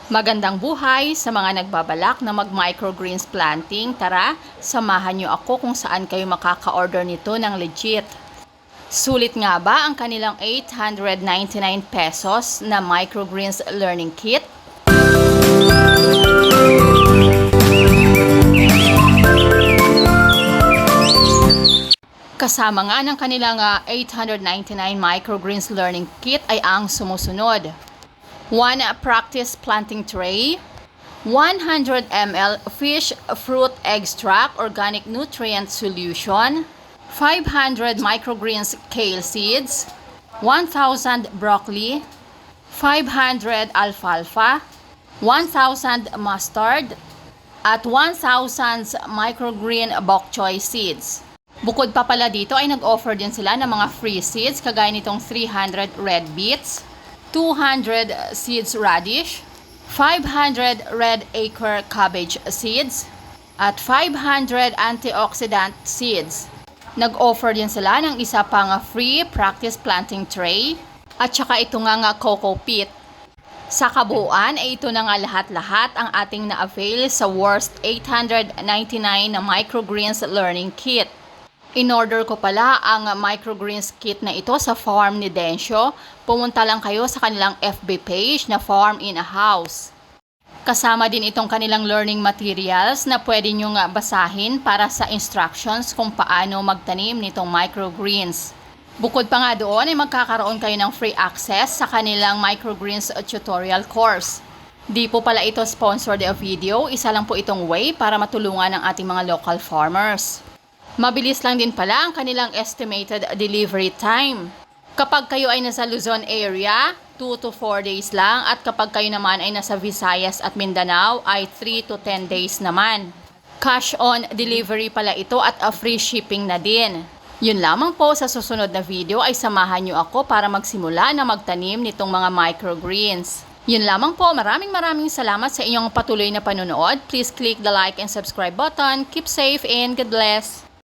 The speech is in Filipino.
Magandang buhay sa mga nagbabalak na mag-microgreens planting. Tara, samahan niyo ako kung saan kayo makaka-order nito ng legit. Sulit nga ba ang kanilang 899 pesos na microgreens learning kit? Kasama nga ng kanilang 899 microgreens learning kit ay ang sumusunod. 1 practice planting tray, 100 ml fish fruit extract organic nutrient solution, 500 microgreens kale seeds, 1,000 broccoli, 500 alfalfa, 1,000 mustard, at 1,000 microgreen bok choy seeds. Bukod pa pala dito ay nag-offer din sila ng mga free seeds kagaya nitong 300 red beets, 200 seeds radish, 500 red acre cabbage seeds, at 500 antioxidant seeds. Nag-offer din sila ng isa pang free practice planting tray at saka ito nga coco peat. Sa kabuuan ay ito na nga lahat-lahat ang ating na-avail sa worth 899 na microgreens learning kit. In-order ko pala ang microgreens kit na ito sa farm ni Dencio. Pumunta lang kayo sa kanilang FB page na Farm in a House. Kasama din itong kanilang learning materials na pwede nyo nga basahin para sa instructions kung paano magtanim nitong microgreens. Bukod pa nga doon ay magkakaroon kayo ng free access sa kanilang microgreens tutorial course. Di po pala ito sponsored na video, isa lang po itong way para matulungan ang ating mga local farmers. Mabilis lang din pala ang kanilang estimated delivery time. Kapag kayo ay nasa Luzon area, 2 to 4 days lang, at kapag kayo naman ay nasa Visayas at Mindanao ay 3 to 10 days naman. Cash on delivery pala ito at free shipping na din. Yun lamang po, sa susunod na video ay samahan nyo ako para magsimula na magtanim nitong mga microgreens. Yun lamang po, maraming salamat sa inyong patuloy na panonood. Please click the like and subscribe button. Keep safe and God bless!